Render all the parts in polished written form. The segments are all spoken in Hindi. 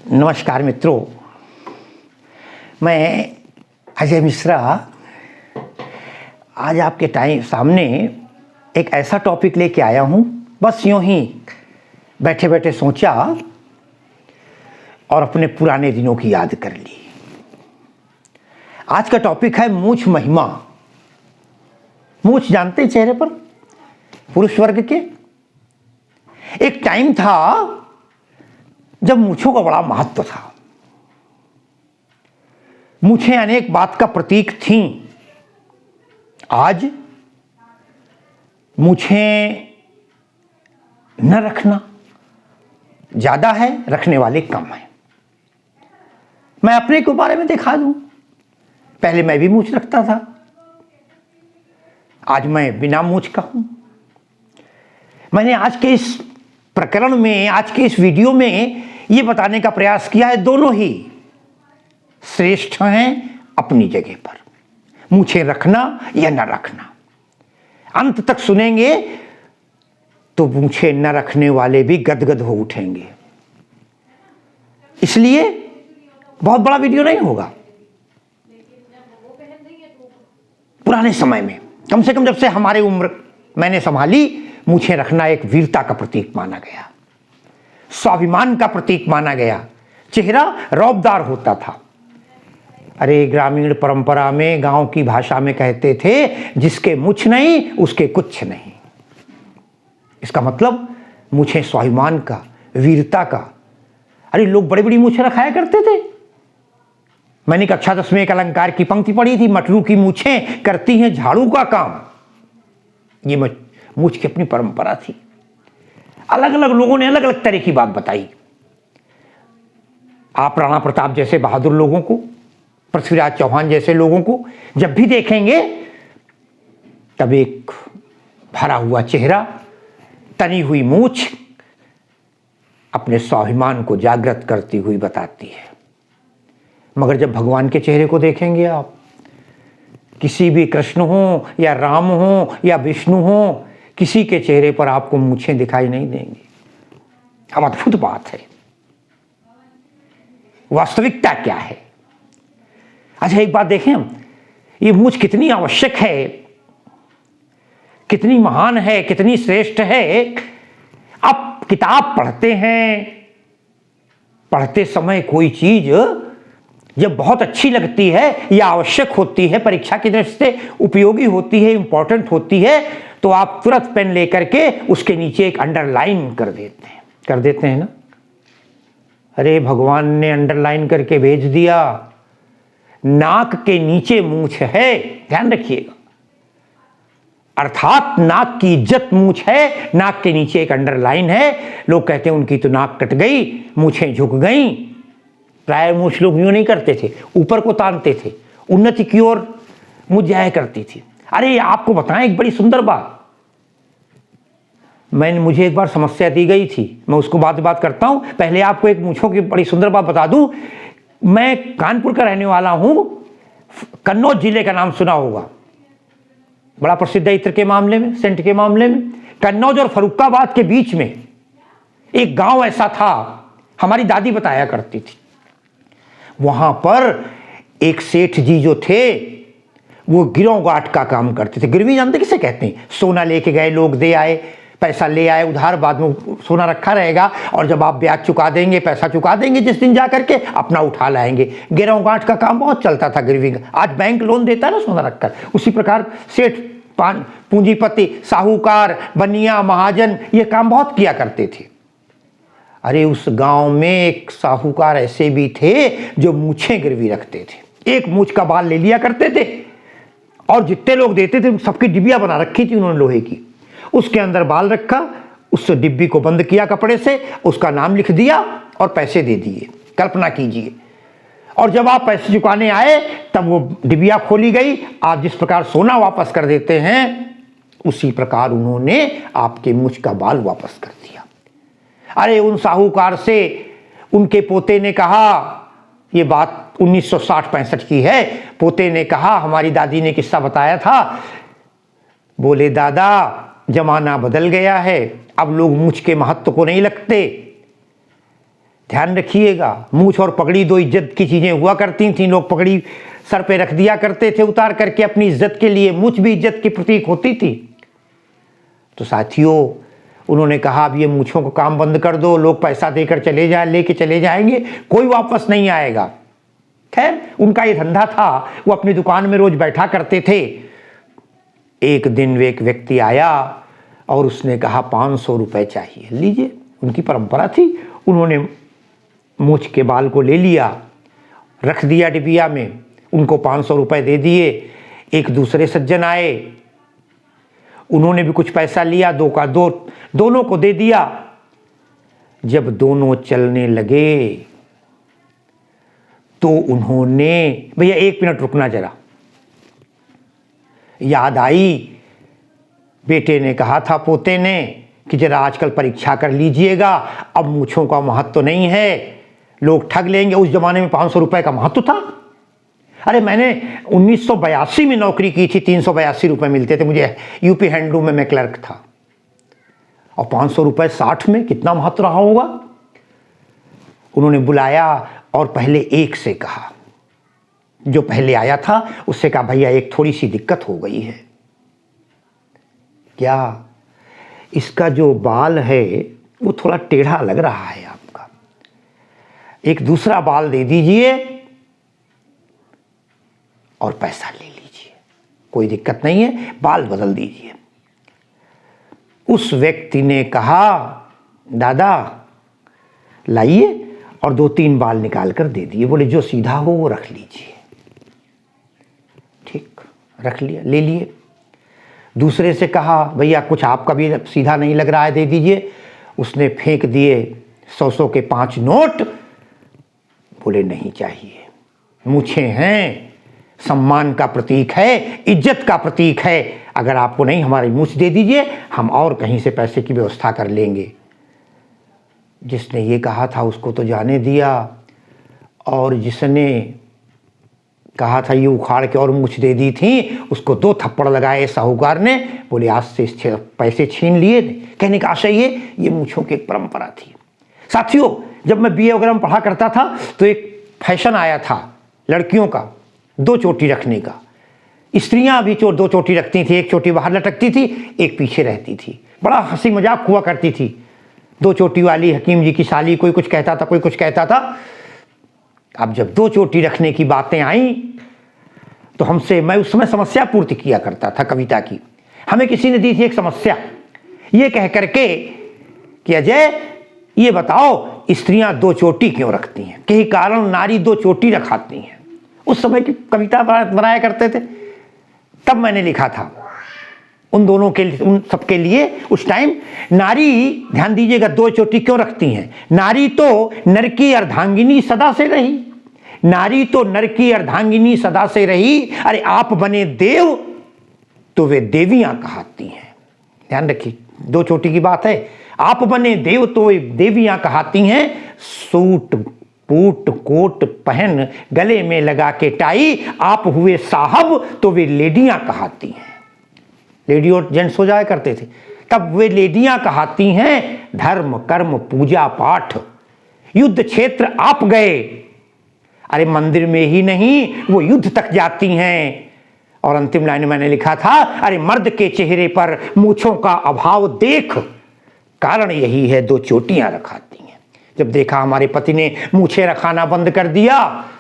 नमस्कार मित्रों, मैं अजय मिश्रा आज आपके सामने एक ऐसा टॉपिक लेके आया हूँ। बस यूँ ही बैठे बैठे सोचा और अपने पुराने दिनों की याद कर ली। आज का टॉपिक है मूंछ महिमा। मूंछ जानते हैं चेहरे पर पुरुष वर्ग के। एक टाइम था जब मूंछों का बड़ा महत्व था। मूंछें अनेक बात का प्रतीक थीं। आज मूंछें न रखना ज्यादा है, रखने वाले कम है। मैं अपने के बारे में दिखा दूं। पहले मैं भी मूंछ रखता था, आज मैं बिना मूंछ का हूं। मैंने आज के इस प्रकरण में, आज के इस वीडियो में यह बताने का प्रयास किया है, दोनों ही श्रेष्ठ हैं अपनी जगह पर। मूंछें रखना या न रखना, अंत तक सुनेंगे तो मूंछें न रखने वाले भी गदगद हो उठेंगे। इसलिए बहुत बड़ा वीडियो नहीं होगा। पुराने समय में, कम से कम जब से हमारी उम्र मैंने संभाली, मूंछें रखना एक वीरता का प्रतीक माना गया, स्वाभिमान का प्रतीक माना गया। चेहरा रौबदार होता था। अरे ग्रामीण परंपरा में, गांव की भाषा में कहते थे, जिसके मूंछ नहीं उसके कुछ नहीं। इसका मतलब मूंछें स्वाभिमान का, वीरता का। अरे लोग बड़ी बड़ी मूंछें रखाया करते थे। मैंने कक्षा 10 में एक अलंकार की पंक्ति पढ़ी थी, मटरू की मूंछें करती हैं झाड़ू का काम। ये मूंछ की अपनी परंपरा थी। अलग अलग लोगों ने अलग अलग तरह की बात बताई। आप राणा प्रताप जैसे बहादुर लोगों को, पृथ्वीराज चौहान जैसे लोगों को जब भी देखेंगे तब एक भरा हुआ चेहरा, तनी हुई मूंछ अपने स्वाभिमान को जागृत करती हुई बताती है। मगर जब भगवान के चेहरे को देखेंगे आप, किसी भी कृष्ण हो या राम हो या विष्णु हो, किसी के चेहरे पर आपको मूंछें दिखाई नहीं देंगी। अब अद्भुत बात है। वास्तविकता क्या है? अच्छा एक बात देखें, ये मूंछ कितनी आवश्यक है, कितनी महान है, कितनी श्रेष्ठ है। आप किताब पढ़ते हैं, पढ़ते समय कोई चीज जब बहुत अच्छी लगती है या आवश्यक होती है, परीक्षा की दृष्टि से उपयोगी होती है, इंपॉर्टेंट होती है, तो आप तुरंत पेन लेकर के उसके नीचे एक अंडरलाइन कर देते हैं ना। अरे भगवान ने अंडरलाइन करके भेज दिया, नाक के नीचे मूंछ है, ध्यान रखिएगा। अर्थात नाक की इज्जत मूंछ है, नाक के नीचे एक अंडरलाइन है। लोग कहते हैं उनकी तो नाक कट गई, मूंछें झुक गई। प्राय मूंछ लोग यूं नहीं करते थे, ऊपर को तानते थे, उन्नति की ओर मूंछ जाया करती थी। अरे आपको बताएं एक बड़ी सुंदर बात। मुझे एक बार समस्या दी गई थी, मैं उसको बात करता हूं। पहले आपको एक मूंछों की बड़ी सुंदर बात बता दूं। मैं कानपुर का रहने वाला हूं। कन्नौज जिले का नाम सुना होगा, बड़ा प्रसिद्ध है इत्र के मामले में, सेंट के मामले में। कन्नौज और फर्रुखाबाद के बीच में एक गांव ऐसा था, हमारी दादी बताया करती थी। वहां पर एक सेठ जी जो थे, वो गिरों गांठ का काम करते थे। गिरवी जानते किसे कहते हैं? सोना लेके गए लोग, दे आए, पैसा ले आए उधार, बाद में सोना रखा रहेगा और जब आप ब्याज चुका देंगे, पैसा चुका देंगे जिस दिन जा करके, अपना उठा लाएंगे। गिरों गांठ का काम बहुत चलता था गिरवी का। आज बैंक लोन देता है ना सोना रखकर, उसी प्रकार सेठ, पूंजीपति, साहूकार, बनिया, महाजन ये काम बहुत किया करते थे। अरे उस गांव में एक साहूकार ऐसे भी थे जो मूंछें गिरवी रखते थे। एक मूंछ का बाल ले लिया करते थे और जितने लोग देते थे सबकी डिबिया बना रखी थी उन्होंने लोहे की। उसके अंदर बाल रखा, उस डिब्बी को बंद किया कपड़े से, उसका नाम लिख दिया और पैसे दे दिए। कल्पना कीजिए। और जब आप पैसे चुकाने आए तब वो डिबिया खोली गई। आप जिस प्रकार सोना वापस कर देते हैं, उसी प्रकार उन्होंने आपके मूंछ का बाल वापस कर दिया। अरे उन साहूकार से उनके पोते ने कहा, ये बात 1960-65 की है, पोते ने कहा, हमारी दादी ने किस्सा बताया था, बोले दादा जमाना बदल गया है, अब लोग मूंछ के महत्व को नहीं लगते। ध्यान रखिएगा, मूछ और पगड़ी दो इज्जत की चीजें हुआ करती थी। लोग पगड़ी सर पे रख दिया करते थे उतार करके अपनी इज्जत के लिए, मूछ भी इज्जत की प्रतीक होती थी। तो साथियों, उन्होंने कहा अब ये मूछों को काम बंद कर दो, लोग पैसा देकर चले जाए, लेके चले जाएंगे, कोई वापस नहीं आएगा। खैर, उनका ये धंधा था, वो अपनी दुकान में रोज बैठा करते थे। एक दिन एक व्यक्ति आया और उसने कहा 500 रुपए चाहिए, लीजिए। उनकी परंपरा थी, उन्होंने मूछ के बाल को ले लिया, रख दिया डिबिया में, उनको 500 रुपए दे दिए। एक दूसरे सज्जन आए, उन्होंने भी कुछ पैसा लिया, दोनों को दे दिया। जब दोनों चलने लगे तो उन्होंने, भैया 1 मिनट रुकना जरा, याद आई, बेटे ने कहा था पोते ने कि जरा आजकल परीक्षा कर लीजिएगा, अब मूछों का महत्व तो नहीं है, लोग ठग लेंगे। उस जमाने में 500 रुपए का महत्व था। अरे मैंने 1982 में नौकरी की थी, 382 रुपए मिलते थे मुझे, यूपी हैंडलूम में मैं क्लर्क था। और 500 रुपए 60 में कितना महत्व रहा होगा। उन्होंने बुलाया और पहले एक से कहा, जो पहले आया था उससे कहा भैया एक थोड़ी सी दिक्कत हो गई है। क्या? इसका जो बाल है वो थोड़ा टेढ़ा लग रहा है आपका, एक दूसरा बाल दे दीजिए और पैसा ले लीजिए, कोई दिक्कत नहीं है, बाल बदल दीजिए। उस व्यक्ति ने कहा दादा लाइए, और 2-3 बाल निकाल कर दे दिए। बोले जो सीधा हो वो रख लीजिए। ठीक, रख लिया, ले लिए। दूसरे से कहा भैया कुछ आपका भी सीधा नहीं लग रहा है, दे दीजिए। उसने फेंक दिए 100 के 5 नोट। बोले नहीं चाहिए, मूछें हैं, सम्मान का प्रतीक है, इज्जत का प्रतीक है, अगर आपको नहीं हमारी मूछ दे दीजिए, हम और कहीं से पैसे की व्यवस्था कर लेंगे। जिसने ये कहा था उसको तो जाने दिया, और जिसने कहा था ये उखाड़ के और मूछ दे दी थी, उसको 2 थप्पड़ लगाए साहूकार ने। बोले आज से पैसे छीन लिए। कहने का आशय ये मूछों की एक परंपरा थी। साथियों, जब मैं बीए वगैरह में पढ़ा करता था तो एक फैशन आया था लड़कियों का 2 चोटी रखने का। स्त्रियां भी 2 चोटी रखती थी, एक चोटी बाहर लटकती थी, एक पीछे रहती थी। बड़ा हंसी मजाक हुआ करती थी। 2 चोटी वाली हकीम जी की साली, कोई कुछ कहता था, कोई कुछ कहता था। अब जब 2 चोटी रखने की बातें आई तो मैं उस समय समस्या पूर्ति किया करता था कविता की। हमें किसी ने दी थी एक समस्या, ये कह करके कि अजय ये बताओ स्त्रियां 2 चोटी क्यों रखती हैं, कई कारण नारी 2 चोटी रखाती हैं। उस समय की कविता बनाया करते थे। तब मैंने लिखा था उन दोनों के लिए, उन सबके लिए उस टाइम, नारी ध्यान दीजिएगा 2 चोटी क्यों रखती हैं। नारी तो नर की अर्धांगिनी सदा से रही, नारी तो नर की अर्धांगिनी सदा से रही, अरे आप बने देव तो वे देवियां कहाती हैं। ध्यान रखिए, 2 चोटी की बात है। आप बने देव तो वे देवियां कहाती हैं, सूट बूट कोट पहन गले में लगा के टाई, आप हुए साहब तो वे लेडियां कहाती हैं। लेडी और जेंट्स हो जाया करते थे तब, वे लेडियां कहाती हैं, धर्म कर्म पूजा पाठ युद्ध क्षेत्र आप गए, अरे मंदिर में ही नहीं वो युद्ध तक जाती हैं। और अंतिम लाइन मैंने लिखा था, अरे मर्द के चेहरे पर मूछों का अभाव देख, कारण यही है 2 चोटियां रखाती हैं। जब देखा हमारे पति ने मूछें रखाना बंद कर दिया,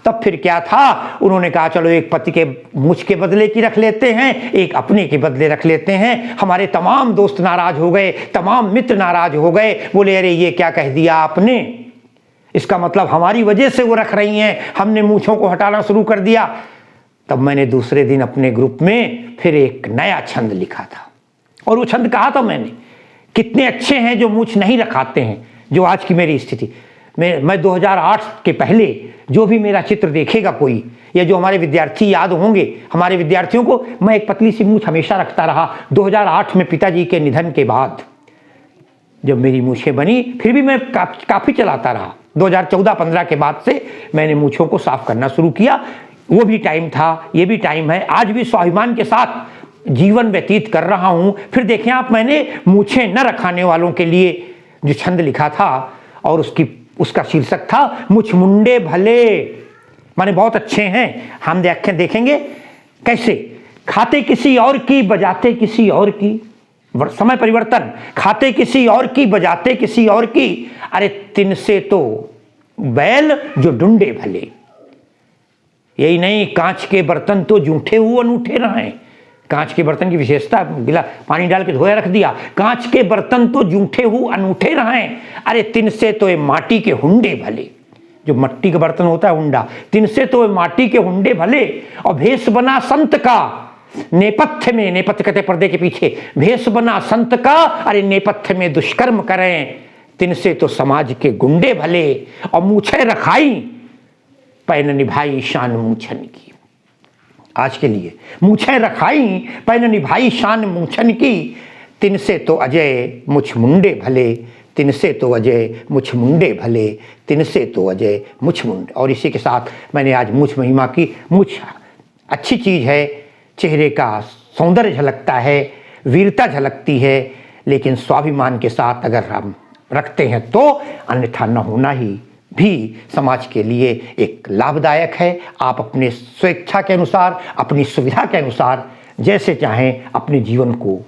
तब फिर क्या था, उन्होंने कहा चलो एक पति के मूछ के बदले की रख लेते हैं, एक अपने के बदले रख लेते हैं। हमारे तमाम दोस्त नाराज हो गए, तमाम मित्र नाराज हो गए। बोले अरे ये क्या कह दिया आपने, इसका मतलब हमारी वजह से वो रख रही हैं, हमने मूछों को हटाना शुरू कर दिया। तब मैंने दूसरे दिन अपने ग्रुप में फिर एक नया छंद लिखा था, और वो छंद कहा था मैंने, कितने अच्छे हैं जो मूछ नहीं रखाते हैं। जो आज की मेरी स्थिति, मैं 2008 के पहले जो भी मेरा चित्र देखेगा कोई, या जो हमारे विद्यार्थी याद होंगे, हमारे विद्यार्थियों को, मैं एक पतली सी मूछ हमेशा रखता रहा। 2008 में पिताजी के निधन के बाद जब मेरी मूछें बनी, फिर भी मैं काफ़ी चलाता रहा। 2014-15 के बाद से मैंने मूछों को साफ करना शुरू किया। वो भी टाइम था, ये भी टाइम है। आज भी स्वाभिमान के साथ जीवन व्यतीत कर रहा हूँ। फिर देखें आप, मैंने मूछें न रखाने वालों के लिए जो छंद लिखा था, और उसका शीर्षक था मुछ मुंडे भले, माने बहुत अच्छे हैं। हम देखेंगे कैसे खाते किसी और की बजाते किसी और की, समय परिवर्तन, खाते किसी और की बजाते किसी और की, अरे तिनसे तो बैल जो डुंडे भले। यही नहीं, कांच के बर्तन तो जूठे हुए अनूठे रहे। कांच के बर्तन की विशेषता, गिला पानी डाल के धोया रख दिया, कांच के बर्तन तो जूठे हुए अनूठे रहे, अरे तिनसे तो ये माटी के हुंडे भले। जो मट्टी का बर्तन होता है हुंडा, तिनसे तो माटी के हुंडे भले। और भेष बना संत का नेपथ्य में, नेपथ्य कहते पर्दे के पीछे, भेष बना संत का, अरे नेपथ्य में दुष्कर्म करें, तिनसे तो समाज के गुंडे भले। और मूछे रखाई पैन निभाई शान मूछन की। आज के लिए मूछे रखाई पैन निभाई शान मूछन की, तिनसे तो अजय मुछ मुंडे भले, तिनसे तो अजय मुछ मुंडे भले, तिनसे तो अजय मुछ मुंडे। और इसी के साथ मैंने आज मूछ महिमा की, मूछ अच्छी चीज़ है, चेहरे का सौंदर्य झलकता है, वीरता झलकती है, लेकिन स्वाभिमान के साथ अगर हम रखते हैं तो अन्यथा न होना ही भी समाज के लिए एक लाभदायक है। आप अपने स्वेच्छा के अनुसार, अपनी सुविधा के अनुसार जैसे चाहें अपने जीवन को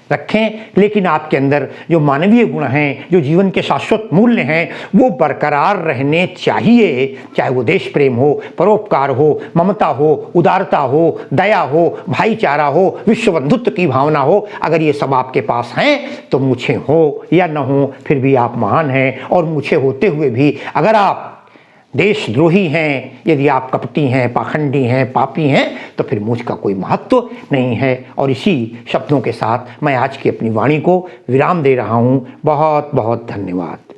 रखें, लेकिन आपके अंदर जो मानवीय गुण हैं, जो जीवन के शाश्वत मूल्य हैं, वो बरकरार रहने चाहिए। चाहे वो देश प्रेम हो, परोपकार हो, ममता हो, उदारता हो, दया हो, भाईचारा हो, विश्व बंधुत्व की भावना हो, अगर ये सब आपके पास हैं तो मूछें हो या न हो फिर भी आप महान हैं। और मूछें होते हुए भी अगर आप देशद्रोही हैं, यदि आप कपटी हैं, पाखंडी हैं, पापी हैं, तो फिर मूछ का कोई महत्व नहीं है। और इसी शब्दों के साथ मैं आज की अपनी वाणी को विराम दे रहा हूँ। बहुत बहुत धन्यवाद।